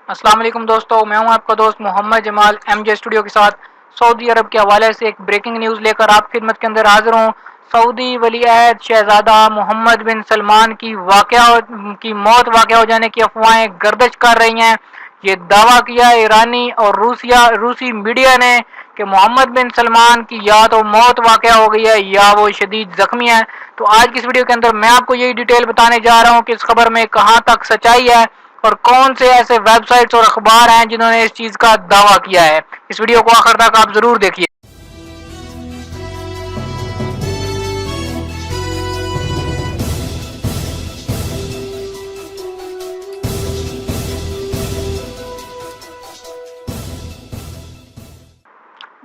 السلام علیکم دوستو، میں ہوں آپ کا دوست محمد جمال ایم جے اسٹوڈیو کے ساتھ سعودی عرب کے حوالے سے ایک بریکنگ نیوز لے کر آپ کی خدمت کے اندر حاضر ہوں۔ سعودی ولی عہد شہزادہ محمد بن سلمان کی موت واقع ہو جانے کی افواہیں گردش کر رہی ہیں۔ یہ دعویٰ کیا ایرانی اور روسی میڈیا نے کہ محمد بن سلمان کی یا تو موت واقع ہو گئی ہے یا وہ شدید زخمی ہے۔ تو آج کی اس ویڈیو کے اندر میں آپ کو یہی ڈیٹیل بتانے جا رہا ہوں کہ اس خبر میں کہاں تک سچائی ہے اور کون سے ایسے ویب سائٹس اور اخبار ہیں جنہوں نے اس چیز کا دعویٰ کیا ہے۔ اس ویڈیو کو آخر تک آپ ضرور دیکھیے۔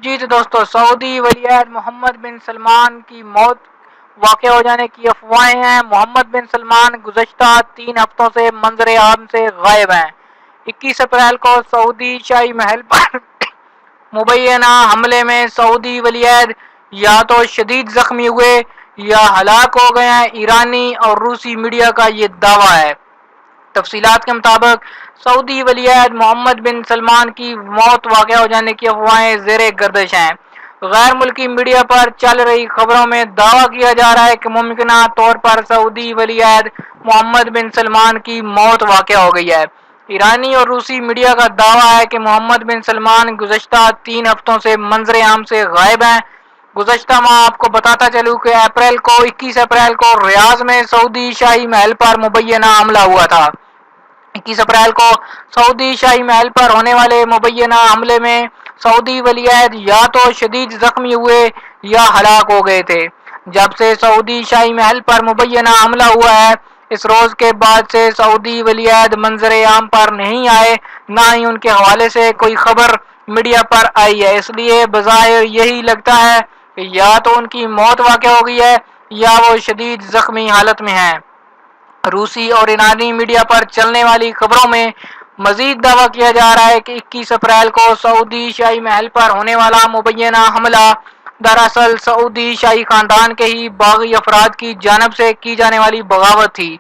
جی تو دوستو، سعودی ولی عہد محمد بن سلمان کی موت واقع ہو جانے کی افواہیں ہیں۔ محمد بن سلمان گزشتہ 3 ہفتوں سے منظر عام سے غائب ہیں۔ 21 اپریل کو سعودی شاہی محل پر مبینہ حملے میں سعودی ولی عہد یا تو شدید زخمی ہوئے یا ہلاک ہو گئے ہیں۔ ایرانی اور روسی میڈیا کا یہ دعویٰ ہے۔ تفصیلات کے مطابق سعودی ولی عہد محمد بن سلمان کی موت واقع ہو جانے کی افواہیں زیر گردش ہیں۔ غیر ملکی میڈیا پر چل رہی خبروں میں دعویٰ کیا جا رہا ہے کہ ممکنہ طور پر سعودی ولی عہد محمد بن سلمان کی موت واقع ہو گئی ہے۔ ایرانی اور روسی میڈیا کا دعویٰ ہے کہ محمد بن سلمان گزشتہ 3 ہفتوں سے منظر عام سے غائب ہیں۔ گزشتہ ماہ آپ کو بتاتا چلوں کہ 21 اپریل کو ریاض میں سعودی شاہی محل پر مبینہ حملہ ہوا تھا۔ 21 اپریل کو سعودی شاہی محل پر ہونے والے مبینہ حملے میں سعودی ولی عہد یا تو شدید زخمی ہوئے یا ہلاک ہو گئے تھے۔ جب سے سعودی شاہی محل پر مبینہ حملہ ہوا ہے، اس روز کے بعد سے سعودی ولی عہد منظر عام پر نہیں آئے، نہ ہی ان کے حوالے سے کوئی خبر میڈیا پر آئی ہے۔ اس لیے بظاہر یہی لگتا ہے کہ یا تو ان کی موت واقع ہو گئی ہے یا وہ شدید زخمی حالت میں ہیں۔ روسی اور ایرانی میڈیا پر چلنے والی خبروں میں مزید دعویٰ کیا جا رہا ہے کہ 21 اپریل کو سعودی شاہی محل پر ہونے والا مبینہ حملہ دراصل سعودی شاہی خاندان کے ہی باغی افراد کی جانب سے کی جانے والی بغاوت تھی۔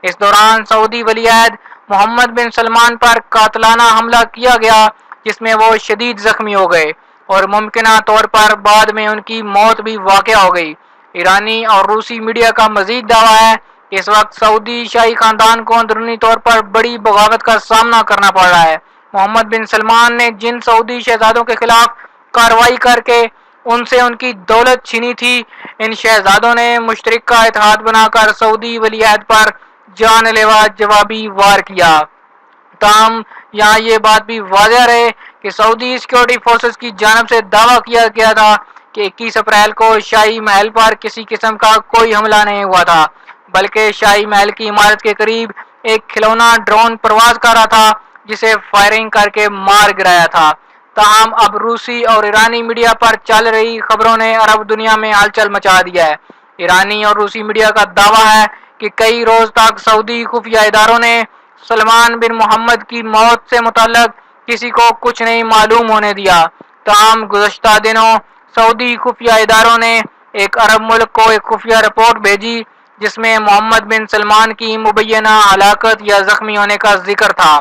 اس دوران سعودی ولی عہد محمد بن سلمان پر قاتلانہ حملہ کیا گیا جس میں وہ شدید زخمی ہو گئے اور ممکنہ طور پر بعد میں ان کی موت بھی واقع ہو گئی۔ ایرانی اور روسی میڈیا کا مزید دعویٰ ہے کہ اس وقت سعودی شاہی خاندان کو اندرونی طور پر بڑی بغاوت کا سامنا کرنا پڑ رہا ہے۔ محمد بن سلمان نے جن سعودی شہزادوں کے خلاف کارروائی کر کے ان سے ان کی دولت چھینی تھی، ان شہزادوں نے مشترکہ اتحاد بنا کر سعودی ولی عہد پر جان لیوا جوابی وار کیا۔ تاہم یہاں یہ بات بھی واضح رہے کہ سعودی سیکورٹی فورسز کی جانب سے دعویٰ کیا گیا تھا کہ 21 اپریل کو شاہی محل پر کسی قسم کا کوئی حملہ نہیں ہوا تھا، بلکہ شاہی محل کی عمارت کے قریب ایک کھلونا ڈرون پرواز کر رہا تھا جسے فائرنگ کر کے مار گرایا تھا۔ تاہم اب روسی اور ایرانی میڈیا پر چل رہی خبروں نے عرب دنیا میں ہلچل مچا دیا ہے۔ ایرانی اور روسی میڈیا کا دعویٰ ہے کہ کئی روز تک سعودی خفیہ اداروں نے سلمان بن محمد کی موت سے متعلق کسی کو کچھ نہیں معلوم ہونے دیا۔ تاہم گزشتہ دنوں سعودی خفیہ اداروں نے ایک عرب ملک کو ایک خفیہ رپورٹ بھیجی جس میں محمد بن سلمان کی مبینہ ہلاکت یا زخمی ہونے کا ذکر تھا۔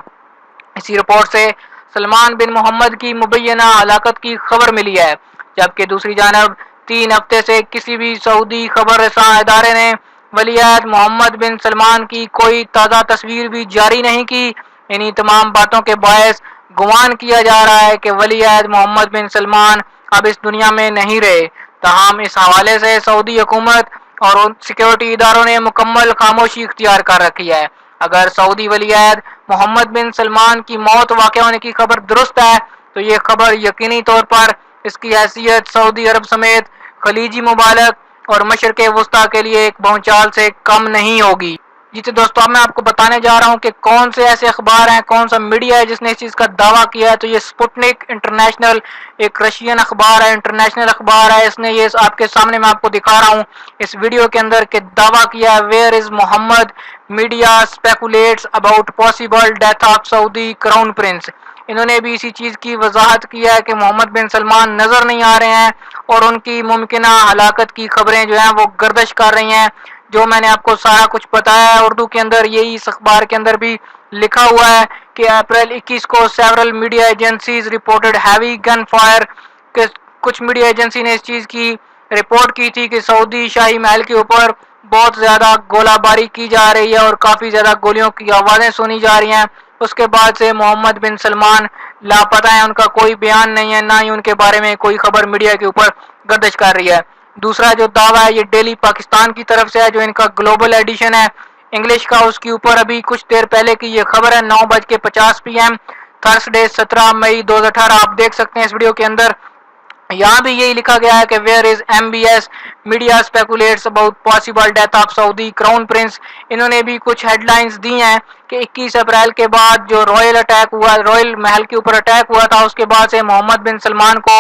اسی رپورٹ سے سلمان بن محمد کی مبینہ ہلاکت کی خبر ملی ہے، جبکہ دوسری جانب 3 ہفتے سے کسی بھی سعودی خبر رساں ادارے نے ولی عہد محمد بن سلمان کی کوئی تازہ تصویر بھی جاری نہیں کی۔ انہی تمام باتوں کے باعث گمان کیا جا رہا ہے کہ ولی عہد محمد بن سلمان اب اس دنیا میں نہیں رہے۔ تاہم اس حوالے سے سعودی حکومت اور سیکورٹی اداروں نے مکمل خاموشی اختیار کر رکھی ہے۔ اگر سعودی ولی عہد محمد بن سلمان کی موت واقع ہونے کی خبر درست ہے تو یہ خبر یقینی طور پر اس کی حیثیت سعودی عرب سمیت خلیجی ممالک اور مشرق وسطیٰ کے لیے ایک بھونچال سے کم نہیں ہوگی۔ جی تو دوستو، اب میں آپ کو بتانے جا رہا ہوں کہ کون سے ایسے اخبار ہیں، کون سا میڈیا ہے جس نے اس چیز کا دعویٰ کیا ہے۔ تو یہ سپوتنک انٹرنیشنل ایک رشین اخبار ہے، انٹرنیشنل اخبار ہے۔ اس نے یہ آپ کے سامنے میں آپ کو دکھا رہا ہوں اس ویڈیو کے اندر کہ دعویٰ کیا ہے where is Muhammad, media speculates about possible death of Saudi crown prince. انہوں نے بھی اسی چیز کی وضاحت کیا ہے کہ محمد بن سلمان نظر نہیں آ رہے ہیں اور ان کی ممکنہ ہلاکت کی خبریں جو ہیں وہ گردش کر رہی ہیں۔ جو میں نے آپ کو سارا کچھ بتایا ہے اردو کے اندر، یہی اس اخبار کے اندر بھی لکھا ہوا ہے کہ اپریل 21 کو several media agencies reported heavy gun fire, کہ کچھ میڈیا ایجنسی نے اس چیز کی رپورٹ کی تھی کہ سعودی شاہی محل کے اوپر بہت زیادہ گولہ باری کی جا رہی ہے اور کافی زیادہ گولیوں کی آوازیں سنی جا رہی ہیں۔ اس کے بعد سے محمد بن سلمان لاپتہ ہیں، ان کا کوئی بیان نہیں ہے، نہ ہی ان کے بارے میں کوئی خبر میڈیا کے اوپر گردش کر رہی ہے۔ دوسرا جو دعویٰ ہے یہ ڈیلی پاکستان کی طرف سے ہے، جو ان کا گلوبل ایڈیشن ہے انگلش کا، اس کے اوپر ابھی کچھ دیر پہلے کی یہ خبر ہے 9:50 PM تھرسڈے 17 مئی 2018۔ آپ دیکھ سکتے ہیں اس ویڈیو کے اندر، یہاں بھی یہی لکھا گیا ہے کہ where is MBS media speculates about possible death of Saudi crown prince. انہوں نے بھی کچھ ہیڈ لائنز دی ہیں کہ 21 اپریل کے بعد جو رائل محل کے اوپر اٹیک ہوا تھا، اس کے بعد سے محمد بن سلمان کو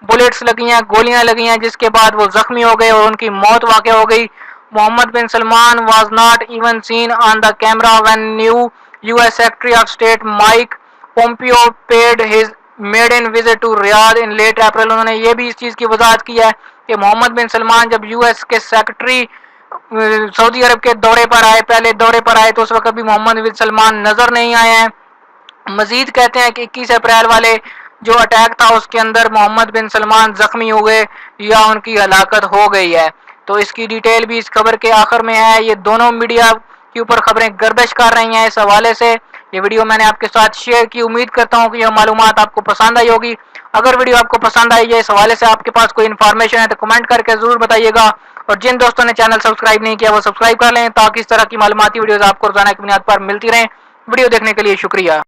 بلیٹس لگی ہیں، گولیاں لگی ہیں، جس کے بعد وہ زخمی ہو گئے اور ان کی موت واقع ہو گئی۔ Mohammed bin Salman was not even seen on the camera when new US secretary of state Mike Pompeo paid his maiden visit to Riyadh in late April. انہوں نے یہ بھی اس چیز کی وضاحت کی ہے کہ محمد بن سلمان جب US کے سیکرٹری سعودی عرب کے دورے پر آئے، پہلے دورے پر آئے، تو اس وقت بھی محمد بن سلمان نظر نہیں آئے ہیں۔ مزید کہتے ہیں کہ 21 اپریل والے جو اٹیک تھا اس کے اندر محمد بن سلمان زخمی ہوئے یا ان کی ہلاکت ہو گئی ہے۔ تو اس کی ڈیٹیل بھی اس خبر کے آخر میں ہے۔ یہ دونوں میڈیا کے اوپر خبریں گردش کر رہی ہیں اس حوالے سے۔ یہ ویڈیو میں نے آپ کے ساتھ شیئر کی، امید کرتا ہوں کہ یہ معلومات آپ کو پسند آئی ہوگی۔ اگر ویڈیو آپ کو پسند آئی ہے، اس حوالے سے آپ کے پاس کوئی انفارمیشن ہے تو کمنٹ کر کے ضرور بتائیے گا، اور جن دوستوں نے چینل سبسکرائب نہیں کیا وہ سبسکرائب کر لیں تاکہ اس طرح کی معلوماتی ویڈیوز آپ کو روزانہ کی بنیاد پر ملتی رہیں۔ ویڈیو دیکھنے کے لیے شکریہ۔